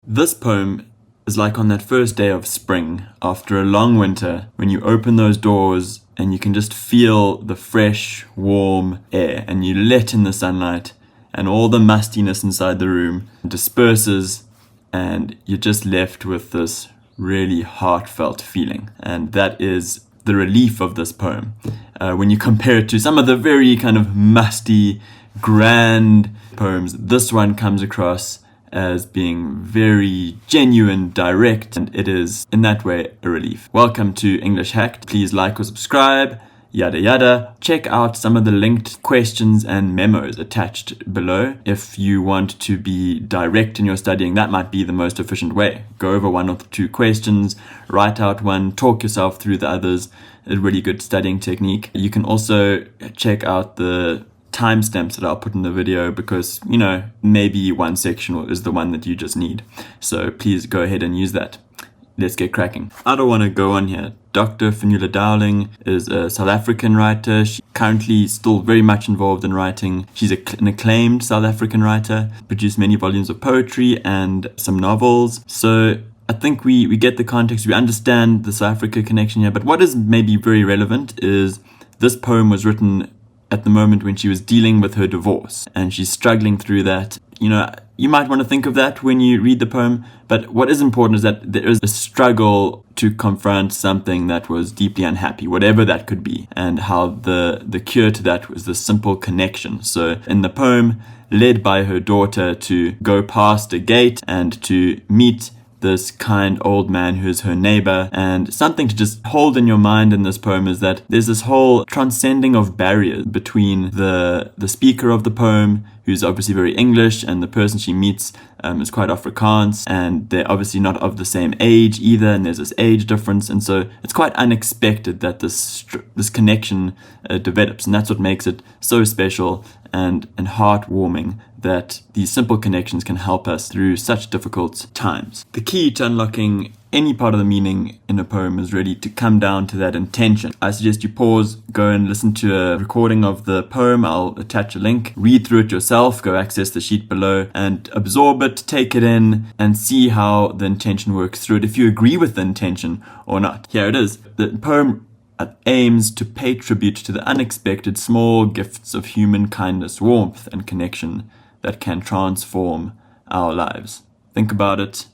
This poem is like on that first day of spring after a long winter, when you open those doors and you can just feel the fresh, warm air, and you let in the sunlight, and all the mustiness inside the room disperses, and you're just left with this really heartfelt feeling. And that is the relief of this poem. When you compare it to some of the very kind of musty, grand poems, this one comes across as being very genuine, direct, and it is, in that way, a relief. Welcome to English Hacked. Please like or subscribe, yada yada. Check out some of the linked questions and memos attached below. If you want to be direct in your studying, that might be the most efficient way. Go over one or two questions, write out one, talk yourself through the others. A really good studying technique. You can also check out the timestamps that I'll put in the video, because maybe one section is the one that you just need. So please go ahead and use that. Let's get cracking. I don't want to go on here. Dr. Finuala Dowling is a South African writer. She's currently still very much involved in writing. She's an acclaimed South African writer, produced many volumes of poetry and some novels. So I think we get the context, we understand the South Africa connection here. But what is maybe very relevant is this poem was written at the moment when she was dealing with her divorce, and she's struggling through that. You might want to think of that when you read the poem, but what is important is that there is a struggle to confront something that was deeply unhappy, whatever that could be, and how the cure to that was the simple connection. So in the poem, led by her daughter to go past a gate and to meet this kind old man who's her neighbor. And something to just hold in your mind in this poem is that there's this whole transcending of barriers between the speaker of the poem, who's obviously very English, and the person she meets is quite Afrikaans, and they're obviously not of the same age either, and there's this age difference, and so it's quite unexpected that this connection develops, and that's what makes it so special and heartwarming, that these simple connections can help us through such difficult times. The key to unlocking any part of the meaning in a poem is really to come down to that intention. I suggest you pause, go and listen to a recording of the poem. I'll attach a link. Read through it yourself, go access the sheet below and absorb it, take it in, and see how the intention works through it, if you agree with the intention or not. Here it is. The poem aims to pay tribute to the unexpected small gifts of human kindness, warmth, and connection that can transform our lives. Think about it.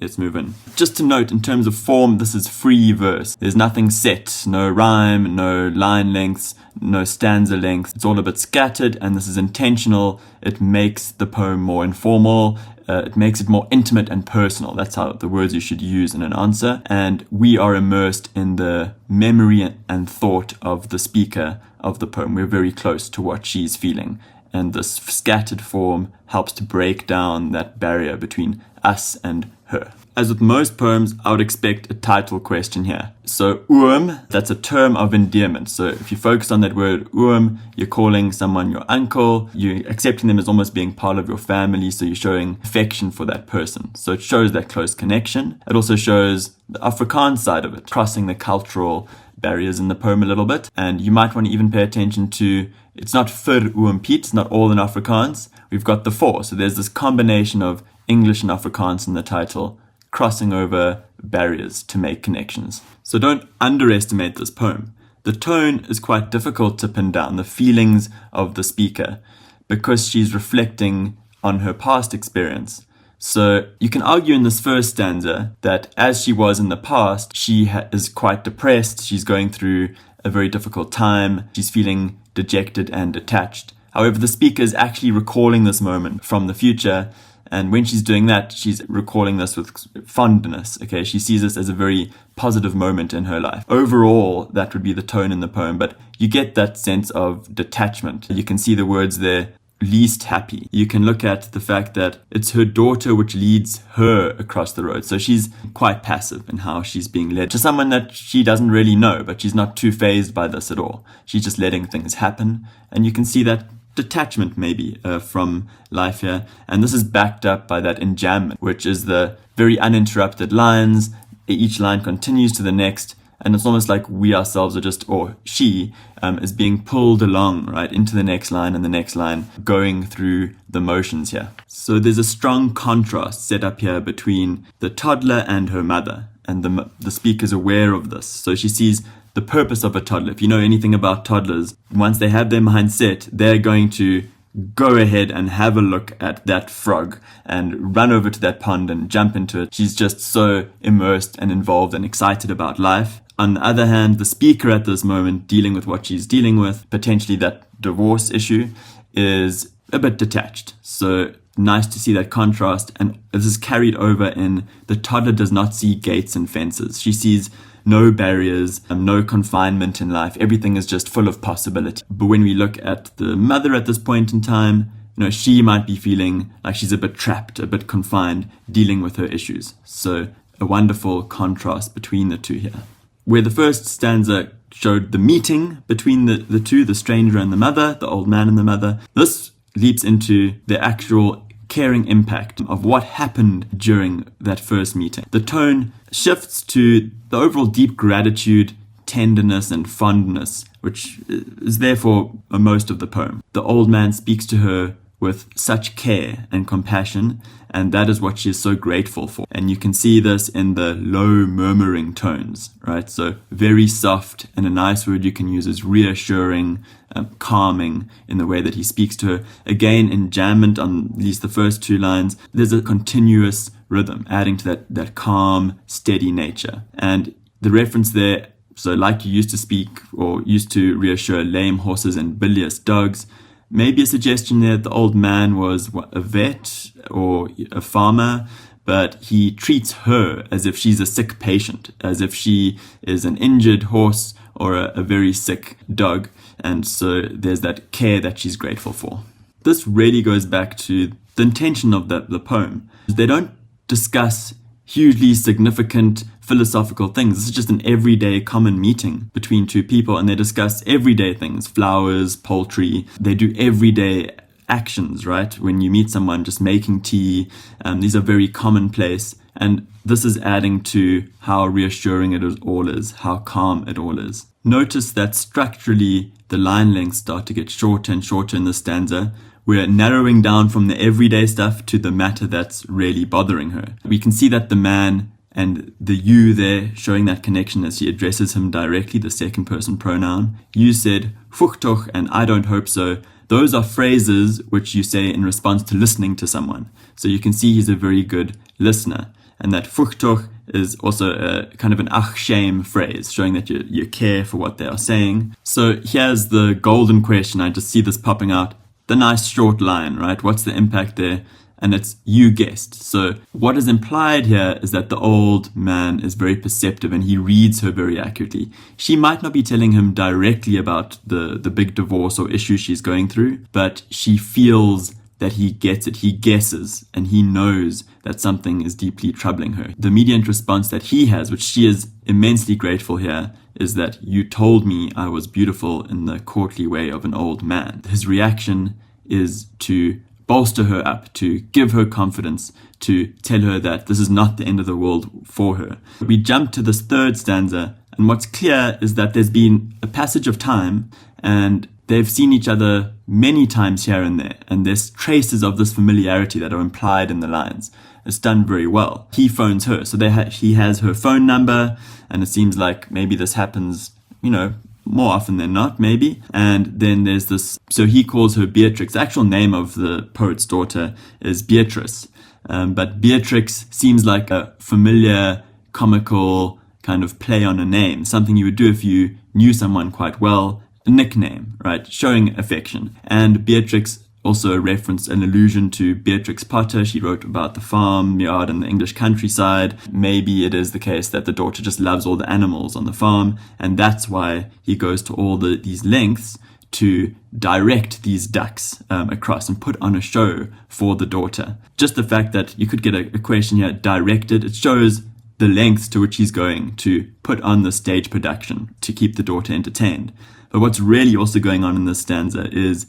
Let's move in. Just to note, in terms of form, this is free verse. There's nothing set, no rhyme, no line lengths, no stanza length. It's all a bit scattered, and this is intentional. It makes the poem more informal. It makes it more intimate and personal. That's how the words you should use in an answer. And we are immersed in the memory and thought of the speaker of the poem. We're very close to what she's feeling. And this scattered form helps to break down that barrier between us and her. As with most poems, I would expect a title question here. So oom, that's a term of endearment. So if you focus on that word oom, you're calling someone your uncle, you're accepting them as almost being part of your family, so you're showing affection for that person. So it shows that close connection. It also shows the Afrikaans side of it, crossing the cultural barriers in the poem a little bit. And you might want to even pay attention to, it's not For Oom Piet, it's not all in Afrikaans. We've got the for. So there's this combination of English and Afrikaans in the title, crossing over barriers to make connections. So don't underestimate this poem. The tone is quite difficult to pin down, the feelings of the speaker, because she's reflecting on her past experience. So you can argue in this first stanza that as she was in the past, she is quite depressed. She's going through a very difficult time. She's feeling dejected and detached. However, the speaker is actually recalling this moment from the future. And when she's doing that, she's recalling this with fondness. Okay, she sees this as a very positive moment in her life. Overall, that would be the tone in the poem, but you get that sense of detachment. You can see the words there, least happy. You can look at the fact that it's her daughter which leads her across the road. So she's quite passive in how she's being led to someone that she doesn't really know, but she's not too fazed by this at all. She's just letting things happen. And you can see that detachment maybe from life here. And this is backed up by that enjambment, which is the very uninterrupted lines. Each line continues to the next, And it's almost like we ourselves are just, or she is being pulled along, right, into the next line and the next line, going through the motions here. So there's a strong contrast set up here between the toddler and her mother, and the speaker's aware of this. So she sees the purpose of a toddler. If you know anything about toddlers, once they have their mind set, they're going to go ahead and have a look at that frog and run over to that pond and jump into it. She's just so immersed and involved and excited about life. On the other hand, the speaker at this moment, dealing with what she's dealing with, potentially that divorce issue, is a bit detached. So nice to see that contrast. And this is carried over in the toddler does not see gates and fences. She sees no barriers, no confinement in life. Everything is just full of possibility. But when we look at the mother at this point in time, she might be feeling like she's a bit trapped, a bit confined, dealing with her issues. So a wonderful contrast between the two here. Where the first stanza showed the meeting between the two, the stranger and the mother, the old man and the mother, this leaps into the actual caring impact of what happened during that first meeting. The tone shifts to the overall deep gratitude, tenderness, and fondness, which is there for most of the poem. The old man speaks to her with such care and compassion, and that is what she is so grateful for. And you can see this in the low murmuring tones, right? So very soft, and a nice word you can use is reassuring, calming in the way that he speaks to her. Again, enjambment on at least the first two lines, there's a continuous rhythm adding to that calm, steady nature. And the reference there, so like you used to speak or used to reassure lame horses and bilious dogs, maybe a suggestion there that the old man was a vet or a farmer, but he treats her as if she's a sick patient, as if she is an injured horse or a very sick dog. And so there's that care that she's grateful for. This really goes back to the intention of the poem. They don't discuss hugely significant philosophical things. This is just an everyday common meeting between two people, and they discuss everyday things, flowers, poultry. They do everyday actions, right? When you meet someone, just making tea. These are very commonplace, and this is adding to how reassuring it all is, how calm it all is. Notice that structurally the line lengths start to get shorter and shorter in the stanza. We're narrowing down from the everyday stuff to the matter that's really bothering her. We can see that the man and the you there showing that connection as she addresses him directly, the second person pronoun. You said, "Fuchtoch," and "I don't hope so." Those are phrases which you say in response to listening to someone. So you can see he's a very good listener. And that "Fuchtoch" is also a kind of an ach shame phrase, showing that you care for what they are saying. So here's the golden question. I just see this popping out. The nice short line, right? What's the impact there? And it's "you guessed." So what is implied here is that the old man is very perceptive and he reads her very accurately. She might not be telling him directly about the big divorce or issue she's going through, but she feels that he gets it. He guesses and he knows that something is deeply troubling her. The immediate response that he has, which she is immensely grateful here, is that "you told me I was beautiful," in the courtly way of an old man. His reaction is to bolster her up, to give her confidence, to tell her that this is not the end of the world for her. We jump to this third stanza, and what's clear is that there's been a passage of time and they've seen each other many times here and there, and there's traces of this familiarity that are implied in the lines. It's done very well. He phones her, so he has her phone number, and it seems like maybe this happens, more often than not, maybe. And then there's this, so he calls her Beatrix. The actual name of the poet's daughter is Beatrice. But Beatrix seems like a familiar, comical kind of play on a name, something you would do if you knew someone quite well, a nickname, right? Showing affection. And Beatrix also a reference, an allusion to Beatrix Potter. She wrote about the farm yard and the English countryside. Maybe it is the case that the daughter just loves all the animals on the farm, and that's why he goes to all these lengths to direct these ducks across and put on a show for the daughter. Just the fact that you could get a question here, directed, it shows the lengths to which he's going to put on the stage production to keep the daughter entertained. But what's really also going on in this stanza is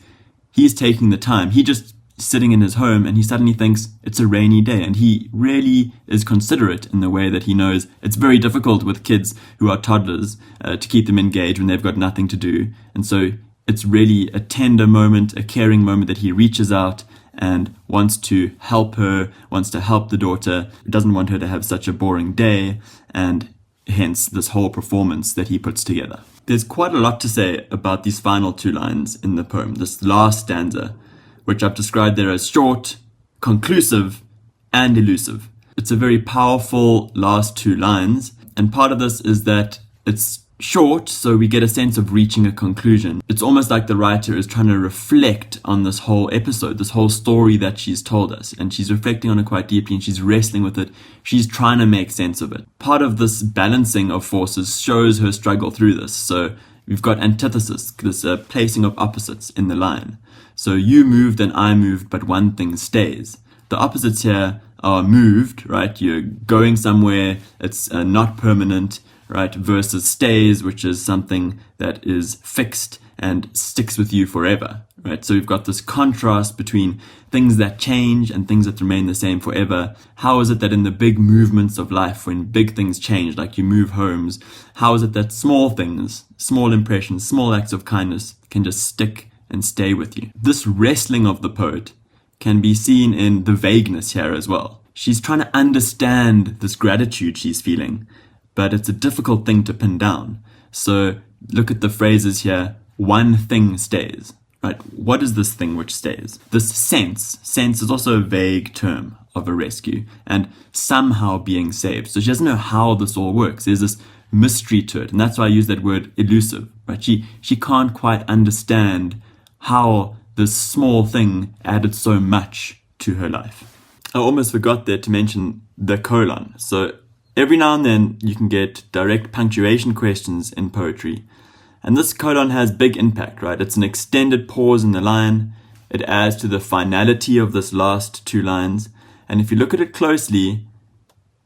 he's taking the time. He just sitting in his home and he suddenly thinks it's a rainy day, and he really is considerate in the way that he knows it's very difficult with kids who are toddlers to keep them engaged when they've got nothing to do. And so it's really a tender moment, a caring moment that he reaches out and wants to help her, wants to help the daughter, doesn't want her to have such a boring day, and hence this whole performance that he puts together. There's quite a lot to say about these final 2 lines in the poem, this last stanza, which I've described there as short, conclusive, and elusive. It's a very powerful last 2 lines, and part of this is that it's short, so we get a sense of reaching a conclusion. It's almost like the writer is trying to reflect on this whole episode, this whole story that she's told us, and she's reflecting on it quite deeply, and she's wrestling with it. She's trying to make sense of it. Part of this balancing of forces shows her struggle through this. So we've got antithesis, this placing of opposites in the line. So you moved and I moved, but one thing stays. The opposites here are moved, right? You're going somewhere, it's not permanent, right? Versus stays, which is something that is fixed and sticks with you forever, right? So we've got this contrast between things that change and things that remain the same forever. How is it that in the big movements of life, when big things change, like you move homes, how is it that small things, small impressions, small acts of kindness can just stick and stay with you? This wrestling of the poet can be seen in the vagueness here as well. She's trying to understand this gratitude she's feeling, but it's a difficult thing to pin down. So look at the phrases here. One thing stays, right? What is this thing which stays? This sense is also a vague term of a rescue and somehow being saved. So she doesn't know how this all works. There's this mystery to it, and that's why I use that word elusive, right? She can't quite understand how this small thing added so much to her life. I almost forgot there to mention the colon. So every now and then you can get direct punctuation questions in poetry, and this colon has big impact, right? It's an extended pause in the line. It adds to the finality of this last 2 lines, and if you look at it closely,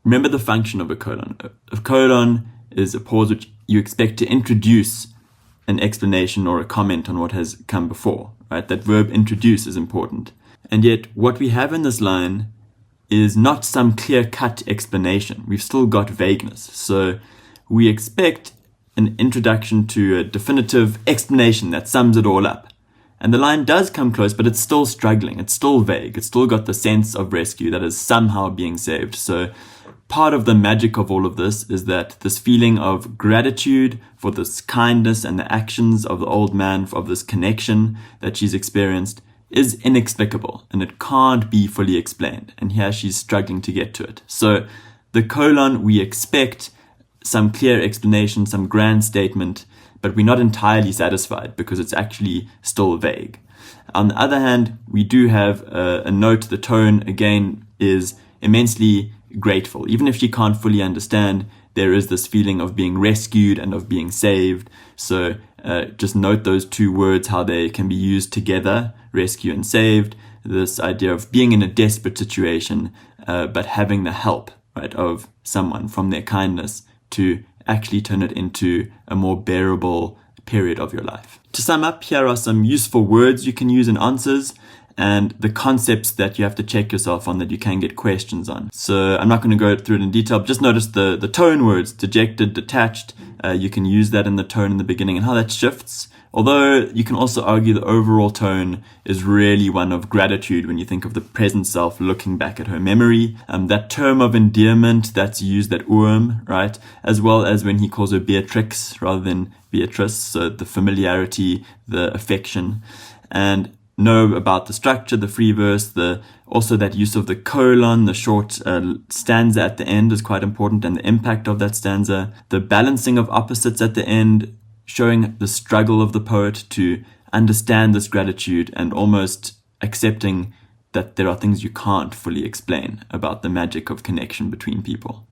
remember the function of a colon. A colon is a pause which you expect to introduce an explanation or a comment on what has come before, right? That verb introduce is important. And yet what we have in this line is not some clear-cut explanation. We've still got vagueness. So we expect an introduction to a definitive explanation that sums it all up. And the line does come close, but it's still struggling. It's still vague. It's still got the sense of rescue that is somehow being saved. So part of the magic of all of this is that this feeling of gratitude for this kindness and the actions of the old man, of this connection that she's experienced, is inexplicable, and it can't be fully explained. And here she's struggling to get to it. So the colon, we expect some clear explanation, some grand statement, but we're not entirely satisfied because it's actually still vague. On the other hand, we do have a note. The tone, again, is immensely grateful. Even if she can't fully understand, there is this feeling of being rescued and of being saved. So just note those 2 words, how they can be used together, rescue and saved. This idea of being in a desperate situation, but having the help, right, of someone from their kindness to actually turn it into a more bearable period of your life. To sum up, here are some useful words you can use in answers and the concepts that you have to check yourself on that you can get questions on. So I'm not going to go through it in detail, but just notice the tone words, dejected, detached. You can use that in the tone in the beginning and how that shifts. Although you can also argue the overall tone is really one of gratitude when you think of the present self looking back at her memory. That term of endearment that's used at Oom, right? As well as when he calls her Beatrix rather than Beatrice. So the familiarity, the affection. And know about the structure, the free verse, also that use of the colon, the short stanza at the end is quite important, and the impact of that stanza. The balancing of opposites at the end, showing the struggle of the poet to understand this gratitude and almost accepting that there are things you can't fully explain about the magic of connection between people.